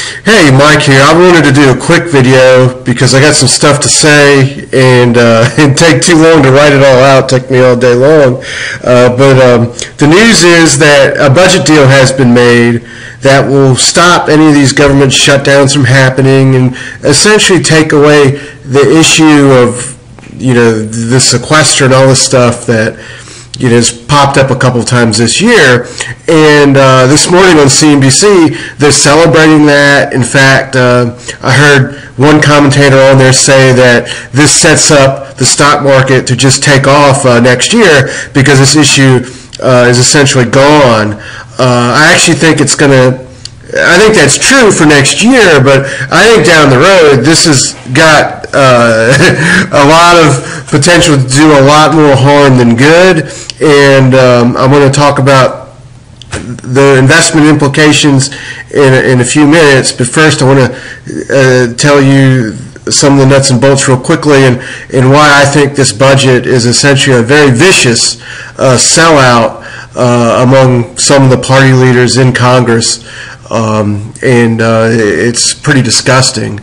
Hey, Mike here. I wanted to do a quick video because I got some stuff to say and it'd take too long to write it all out. It took me all day long. The news is that a budget deal has been made that will stop any of these government shutdowns from happening and essentially take away the issue of, the sequester and all this stuff that has popped up a couple of times this year. And this morning on CNBC, they're celebrating that. In fact, I heard one commentator on there say that this sets up the stock market to just take off next year because this issue is essentially gone. I actually think it's going to, I think that's true for next year, but I think down the road, this has got a lot of potential to do a lot more harm than good. And I'm going to talk about the investment implications in a few minutes. But first, I want to tell you some of the nuts and bolts real quickly and why I think this budget is essentially a very vicious sellout among some of the party leaders in Congress. It's pretty disgusting.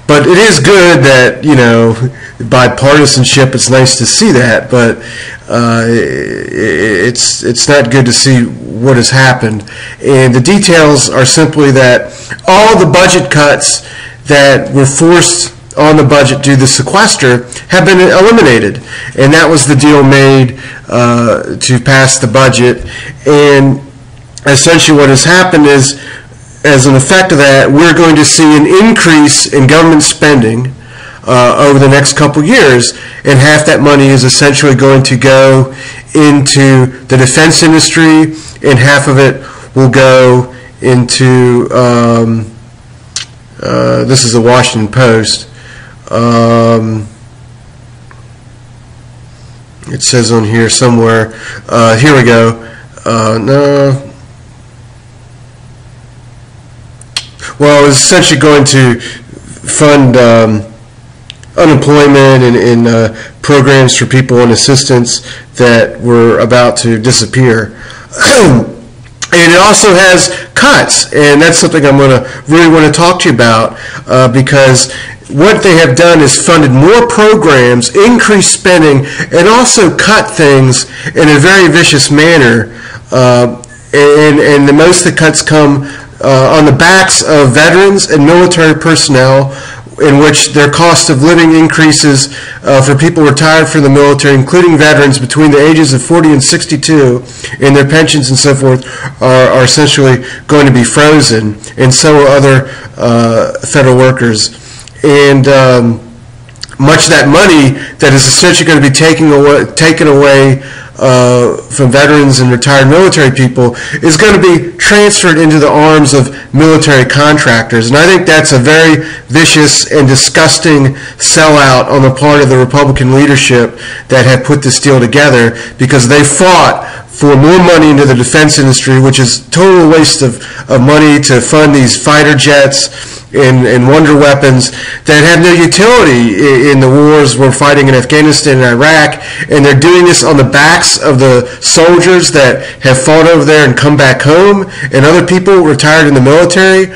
But it is good that, bipartisanship, it's nice to see that, but it's not good to see what has happened. And the details are simply that all the budget cuts that were forced on the budget due to the sequester have been eliminated. And that was the deal made to pass the budget. And essentially what has happened is, as an effect of that, we're going to see an increase in government spending over the next couple years, and half that money is essentially going to go into the defense industry, and half of it will go into, this is the Washington Post, it says on here somewhere, here we go, no. Well, it's essentially going to fund unemployment and programs for people on assistance that were about to disappear. And it also has cuts, and that's something I'm going to really want to talk to you about because what they have done is funded more programs, increased spending, and also cut things in a very vicious manner. And the most of the cuts come on the backs of veterans and military personnel, in which their cost of living increases for people retired from the military, including veterans between the ages of 40 and 62, and their pensions and so forth are essentially going to be frozen, and so are other federal workers. And much of that money that is essentially going to be taken away from veterans and retired military people is going to be transferred into the arms of military contractors. And I think that's a very vicious and disgusting sellout on the part of the Republican leadership that had put this deal together, because they fought for more money into the defense industry, which is total waste of money to fund these fighter jets and wonder weapons that have no utility in the wars we're fighting in Afghanistan and Iraq. And they're doing this on the backs of the soldiers that have fought over there and come back home, and other people retired in the military.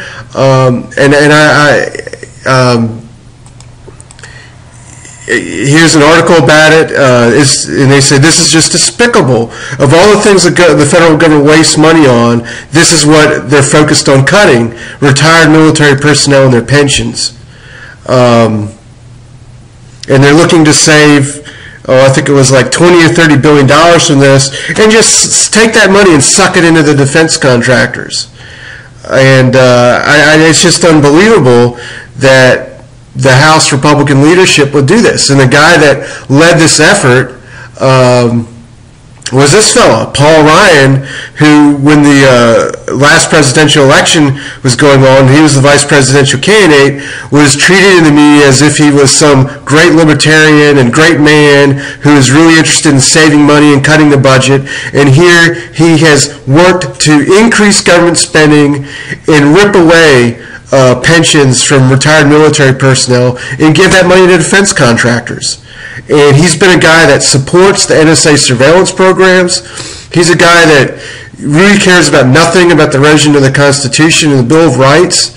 Here's an article about it, and they say this is just despicable. Of all the things that the federal government wastes money on, this is what they're focused on cutting: retired military personnel and their pensions. And they're looking to save, I think it was like $20 or $30 billion from this, and just take that money and suck it into the defense contractors. And it's just unbelievable that the House Republican leadership would do this. And the guy that led this effort was this fella, Paul Ryan, who, when the last presidential election was going on, he was the vice presidential candidate, was treated in the media as if he was some great libertarian and great man who is really interested in saving money and cutting the budget. And here he has worked to increase government spending and rip away pensions from retired military personnel and give that money to defense contractors. And he's been a guy that supports the NSA surveillance programs. He's a guy that really cares about nothing about the erosion of the Constitution and the Bill of Rights.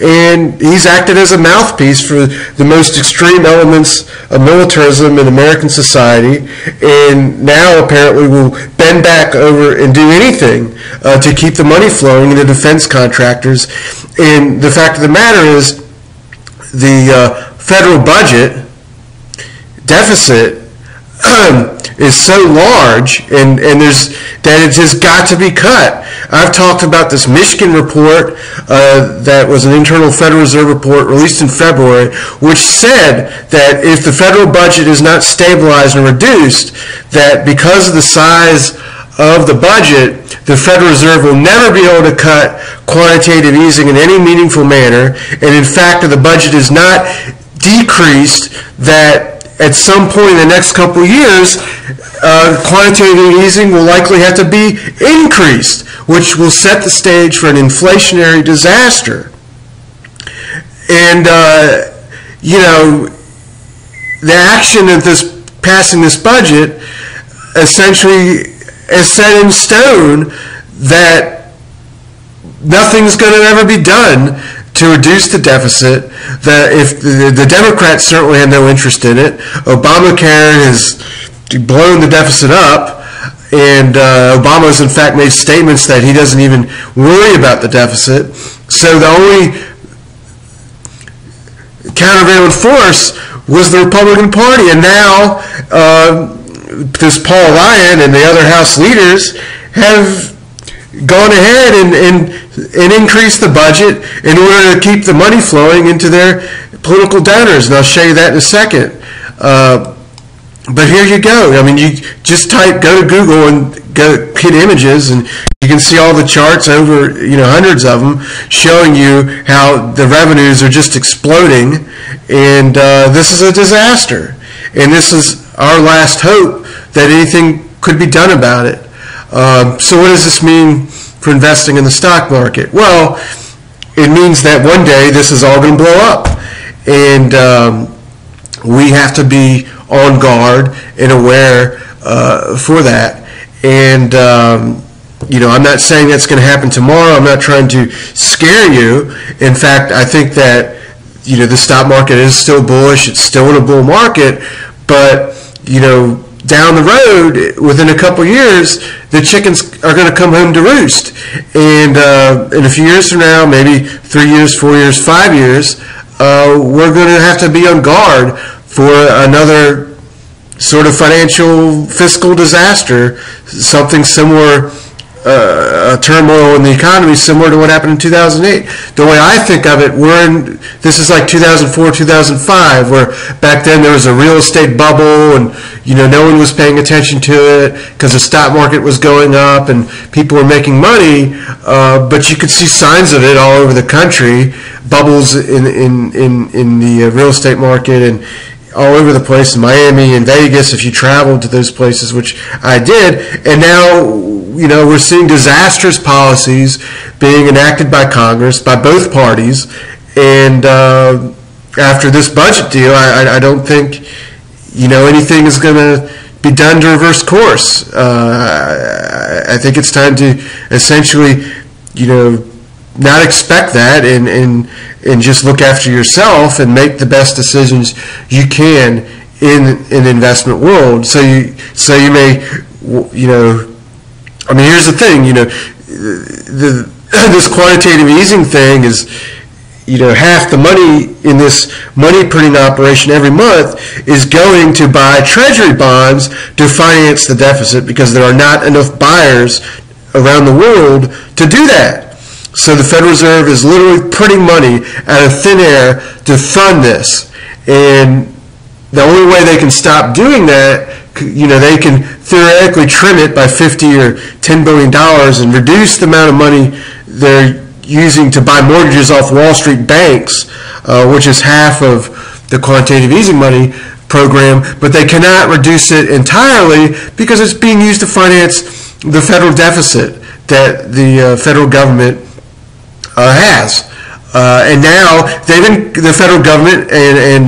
And he's acted as a mouthpiece for the most extreme elements of militarism in American society, and now apparently will bend back over and do anything to keep the money flowing into defense contractors. And the fact of the matter is, the federal budget deficit is so large, and that it has got to be cut. I've talked about this Michigan report that was an internal Federal Reserve report released in February, which said that if the federal budget is not stabilized and reduced, that because of the size of the budget, the Federal Reserve will never be able to cut quantitative easing in any meaningful manner. And in fact, if the budget is not decreased, that at some point in the next couple of years, quantitative easing will likely have to be increased, which will set the stage for an inflationary disaster. And, the action of passing this budget essentially is set in stone that nothing's going to ever be done to reduce the deficit. That if the Democrats certainly have no interest in it. Obamacare has blown the deficit up, and Obama has in fact made statements that he doesn't even worry about the deficit. So the only countervailing force was the Republican Party, and now this Paul Ryan and the other House leaders have gone ahead and increased the budget in order to keep the money flowing into their political donors, and I'll show you that in a second. But here you go. I mean, you just go to Google and hit images, and you can see all the charts, over hundreds of them, showing you how the revenues are just exploding, and this is a disaster. And this is our last hope that anything could be done about it. So what does this mean for investing in the stock market? Well, it means that one day this is all going to blow up, and we have to be on guard and aware for that. And I'm not saying that's going to happen tomorrow. I'm not trying to scare you. In fact, I think that the stock market is still bullish. It's still in a bull market, but down the road, within a couple years, the chickens are going to come home to roost. And in a few years from now, maybe 3 years, 4 years, 5 years, we're going to have to be on guard for another sort of financial fiscal disaster, something similar, a turmoil in the economy similar to what happened in 2008. The way I think of it, this is like 2004, 2005, where back then there was a real estate bubble, and no one was paying attention to it because the stock market was going up and people were making money, but you could see signs of it all over the country, bubbles in the real estate market and all over the place, in Miami and Vegas, if you traveled to those places, which I did. And now, we're seeing disastrous policies being enacted by Congress, by both parties. And after this budget deal, I don't think, anything is going to be done to reverse course. I think it's time to essentially, not expect that and just look after yourself and make the best decisions you can in an investment world. So you may, here's the thing, this quantitative easing thing is, half the money in this money printing operation every month is going to buy treasury bonds to finance the deficit, because there are not enough buyers around the world to do that. So the Federal Reserve is literally printing money out of thin air to fund this. And the only way they can stop doing that, they can theoretically trim it by $50 or $10 billion and reduce the amount of money they're using to buy mortgages off Wall Street banks, which is half of the quantitative easing money program, but they cannot reduce it entirely because it's being used to finance the federal deficit that the federal government has. And now the federal government and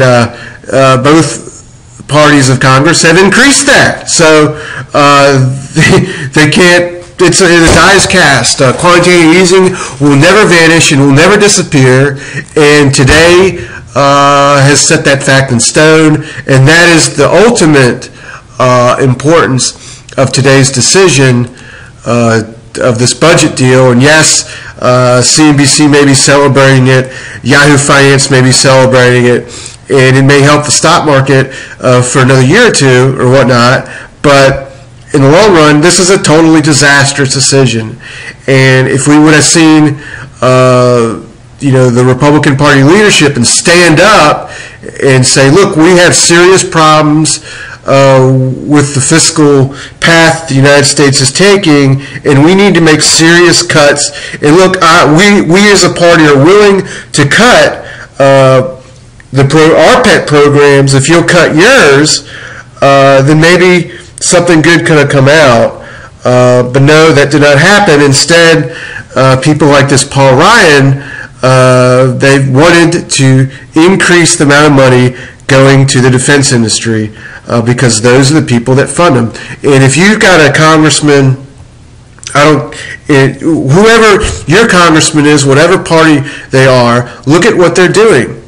both parties of Congress have increased that. So they can't, it's a die is cast. Quantitative easing will never vanish and will never disappear. And today has set that fact in stone. And that is the ultimate importance of today's decision of this budget deal. And yes, CNBC may be celebrating it, Yahoo Finance may be celebrating it, and it may help the stock market for another year or two or whatnot, but in the long run, this is a totally disastrous decision. And if we would have seen the Republican Party leadership and stand up and say, look, we have serious problems with the fiscal path the United States is taking, and we need to make serious cuts. And look, we as a party are willing to cut our pet programs. If you'll cut yours, then maybe something good could have come out. But no, that did not happen. Instead, people like this Paul Ryan, they wanted to increase the amount of money going to the defense industry because those are the people that fund them. And if you've got a congressman, whoever your congressman is, whatever party they are, look at what they're doing.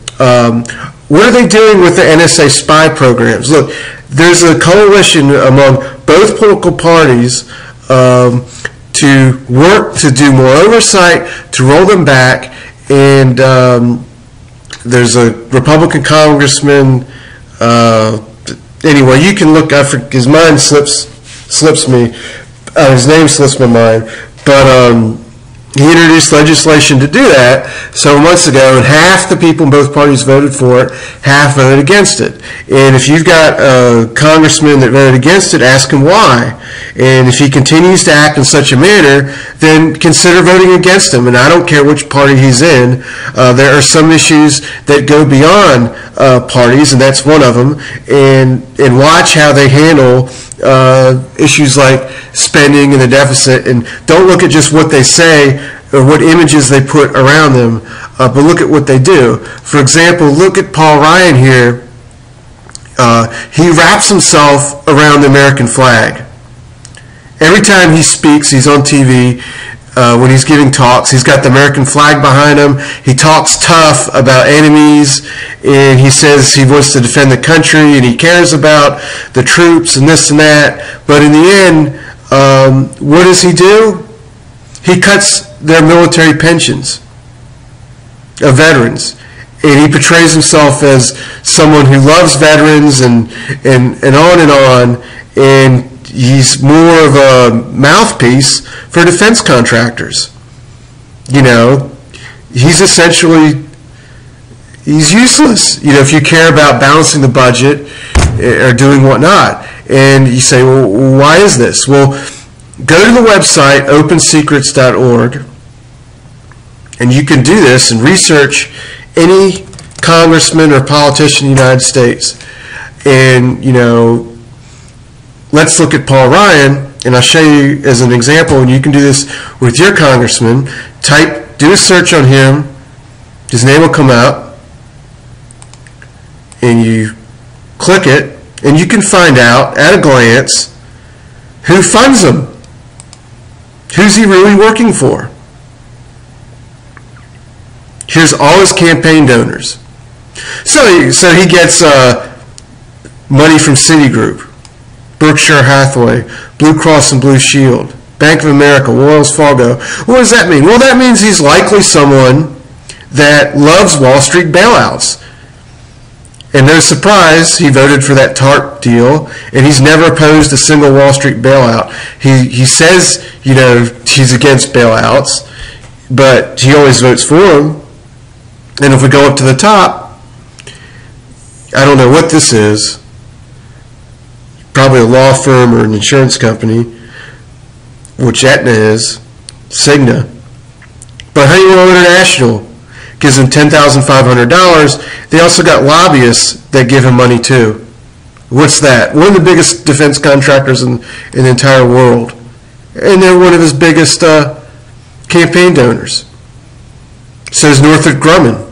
What are they doing with the NSA spy programs? Look, there's a coalition among both political parties to work to do more oversight, to roll them back, and there's a Republican congressman. Anyway, you can look. His mind slips me. His name slips my mind, but he introduced legislation to do that several months ago, and half the people in both parties voted for it, half voted against it. And if you've got a congressman that voted against it, ask him why. And if he continues to act in such a manner, then consider voting against him. And I don't care which party he's in. There are some issues that go beyond parties, and that's one of them. And watch how they handle issues like spending and the deficit, and don't look at just what they say or what images they put around them, but look at what they do. For example, look at Paul Ryan here. He wraps himself around the American flag. Every time he speaks, he's on TV, when he's giving talks, he's got the American flag behind him. He talks tough about enemies, and he says he wants to defend the country, and he cares about the troops and this and that. But in the end, what does he do? He cuts their military pensions of veterans. And he portrays himself as someone who loves veterans and on and on. And he's more of a mouthpiece for defense contractors. You know, he's essentially, he's useless, you know, if you care about balancing the budget or doing whatnot. And you say, well, why is this? Well, go to the website, opensecrets.org, and you can do this and research any congressman or politician in the United States. And, you know, let's look at Paul Ryan, and I'll show you as an example, and you can do this with your congressman. Do a search on him, his name will come out, and you click it, and you can find out at a glance who funds him. Who's he really working for? Here's all his campaign donors. So he gets money from Citigroup, Berkshire Hathaway, Blue Cross and Blue Shield, Bank of America, Wells Fargo. What does that mean? Well, that means he's likely someone that loves Wall Street bailouts. And no surprise, he voted for that TARP deal, and he's never opposed a single Wall Street bailout. He says, you know, he's against bailouts, but he always votes for them. And if we go up to the top, I don't know what this is, probably a law firm or an insurance company, which Aetna is, Cigna. But Honeywell International gives him $10,500. They also got lobbyists that give him money too. What's that? One of the biggest defense contractors in the entire world. And they're one of his biggest campaign donors. So is Northrop Grumman.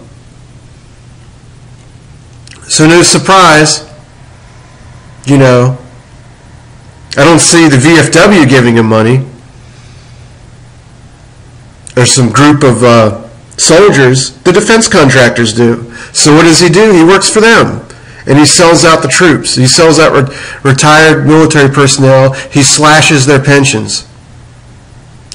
So no surprise, You know, I don't see the VFW giving him money, or some group of soldiers. The defense contractors do. So what does he do? He works for them, and he sells out the troops. He sells out retired military personnel. He slashes their pensions,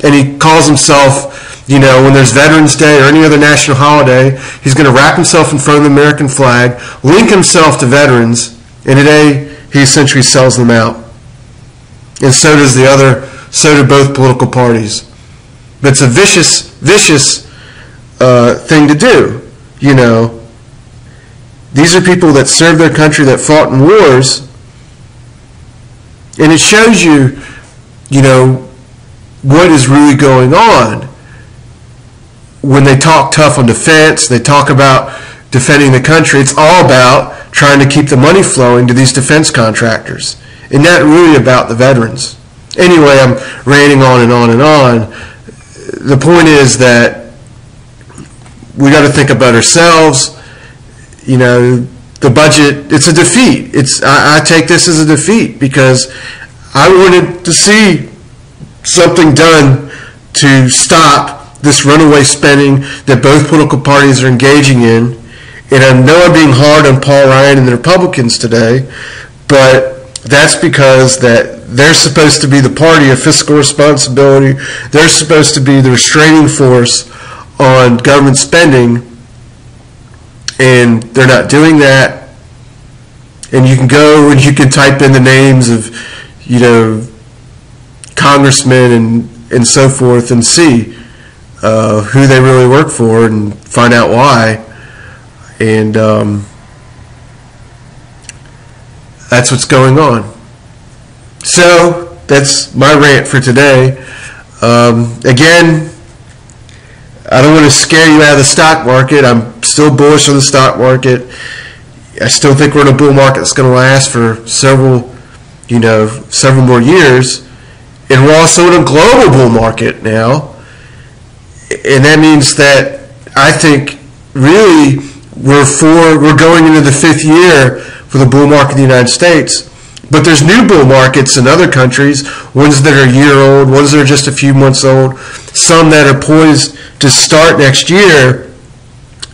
and he calls himself, you know, when there's Veterans Day or any other national holiday, he's going to wrap himself in front of the American flag, link himself to veterans, and today he essentially sells them out. And so does so do both political parties. But it's a vicious thing to do, you know. These are people that served their country, that fought in wars, and it shows you, you know, what is really going on. When they talk tough on defense, they talk about defending the country, it's all about trying to keep the money flowing to these defense contractors, and not really about the veterans. Anyway, I'm ranting on and on and on. The point is that we got to think about ourselves. You know, the budget, it's a defeat. I take this as a defeat because I wanted to see something done to stop this runaway spending that both political parties are engaging in. And I know I'm being hard on Paul Ryan and the Republicans today, but that's because that they're supposed to be the party of fiscal responsibility. They're supposed to be the restraining force on government spending, and they're not doing that. And you can go and you can type in the names of, you know, congressmen and so forth and see who they really work for and find out why. And that's what's going on. So that's my rant for today. Again, I don't want to scare you out of the stock market. I'm still bullish on the stock market. I still think we're in a bull market that's going to last for several more years. And we're also in a global bull market now. And that means that I think really we're going into the 5th year for the bull market in the United States. But there's new bull markets in other countries, ones that are a year old, ones that are just a few months old, some that are poised to start next year.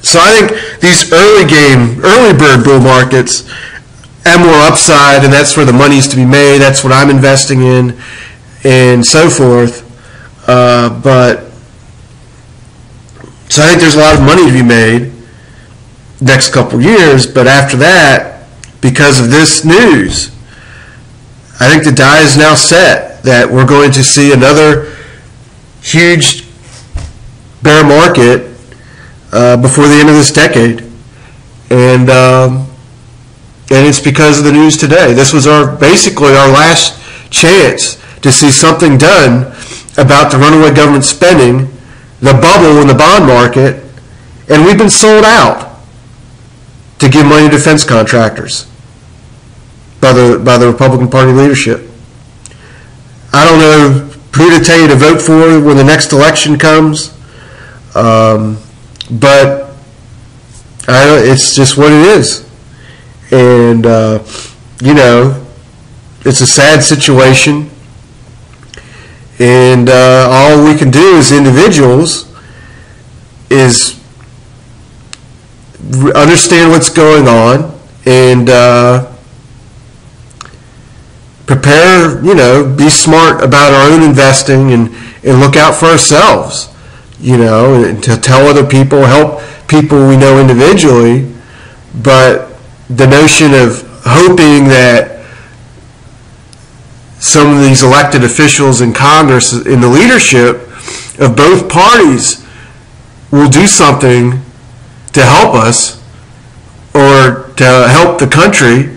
So I think these early bird bull markets have more upside, and that's where the money's to be made. That's what I'm investing in, and so forth. So I think there's a lot of money to be made next couple years, but after that, because of this news, I think the die is now set that we're going to see another huge bear market before the end of this decade. And it's because of the news today. This was basically our last chance to see something done about the runaway government spending, the bubble in the bond market, and we've been sold out to give money to defense contractors by the Republican Party leadership. I don't know who to tell you to vote for when the next election comes, but it's just what it is. And, it's a sad situation. And all we can do as individuals is understand what's going on and prepare, be smart about our own investing and look out for ourselves, and to tell other people, help people we know individually. But the notion of hoping that some of these elected officials in Congress, in the leadership of both parties, will do something to help us or to help the country,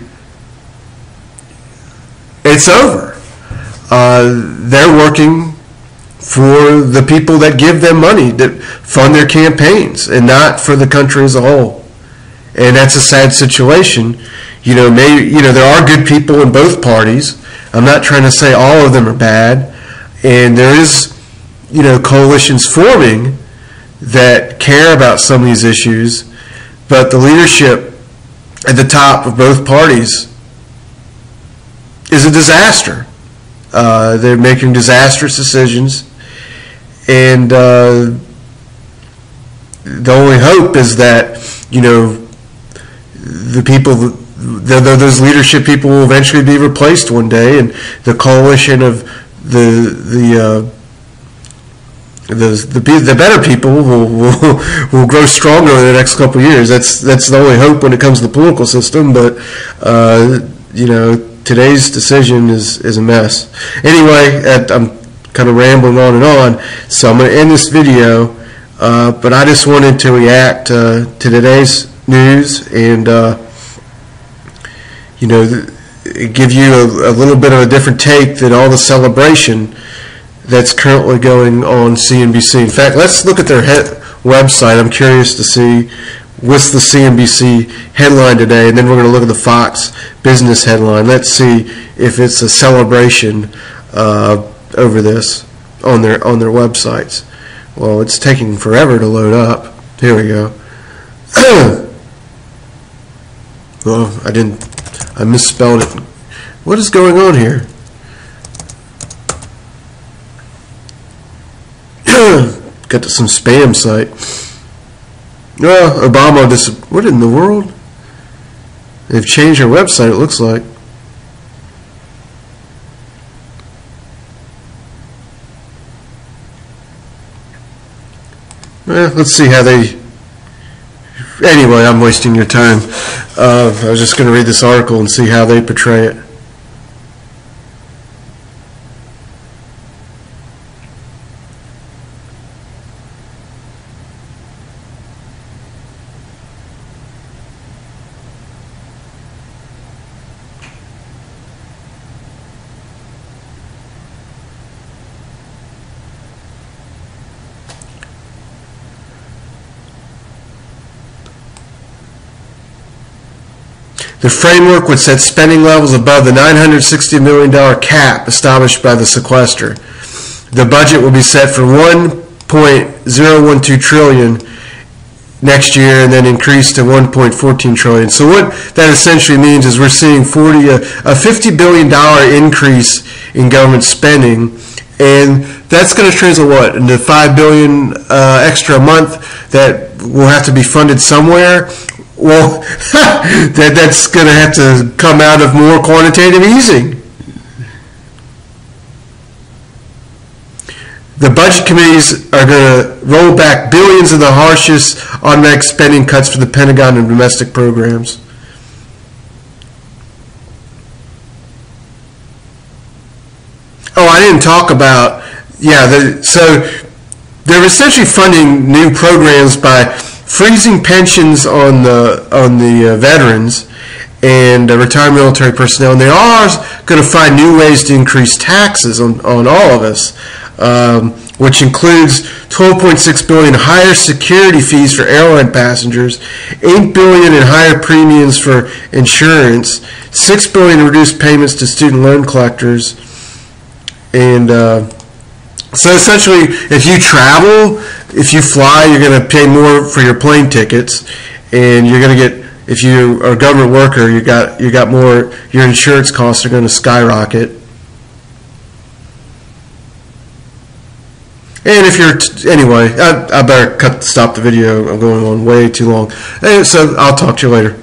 it's over. They're working for the people that give them money, that fund their campaigns, and not for the country as a whole. And that's a sad situation. Maybe there are good people in both parties. I'm not trying to say all of them are bad, and there is, coalitions forming that care about some of these issues, but the leadership at the top of both parties is a disaster. They're making disastrous decisions, and the only hope is that, you know, the people, those leadership people will eventually be replaced one day, and the coalition of the better people will grow stronger in the next couple of years. That's the only hope when it comes to the political system. But you know, today's decision is a mess. Anyway, I'm kind of rambling on and on, so I'm going to end this video. But I just wanted to react to today's news and you know, give you a little bit of a different take than all the celebration that's currently going on CNBC. In fact, let's look at their website. I'm curious to see what's the CNBC headline today, and then we're going to look at the Fox Business headline. Let's see if it's a celebration over this on their websites. Well, it's taking forever to load up. Here we go. Well, I misspelled it. What is going on here? Got to some spam site. Well, Obama what in the world? They've changed their website, it looks like. Well, let's see how they... Anyway, I'm wasting your time. I was just going to read this article and see how they portray it. The framework would set spending levels above the $960 million cap established by the sequester. The budget will be set for $1.012 trillion next year and then increase to $1.14 trillion. So what that essentially means is we're seeing a $50 billion increase in government spending, and that's going to translate what? Into $5 billion extra a month that will have to be funded somewhere. Well, that's going to have to come out of more quantitative easing. The budget committees are going to roll back billions of the harshest automatic spending cuts for the Pentagon and domestic programs. Oh, I didn't talk about, so they're essentially funding new programs by freezing pensions on the veterans and retired military personnel, and they are going to find new ways to increase taxes on all of us, which includes $12.6 billion higher security fees for airline passengers, $8 billion in higher premiums for insurance, $6 billion in reduced payments to student loan collectors, and so essentially, if you travel, if you fly, you're going to pay more for your plane tickets, and you're going to get, if you are a government worker, you got more, your insurance costs are going to skyrocket. And if you're, anyway, I better stop the video. I'm going on way too long. And so I'll talk to you later.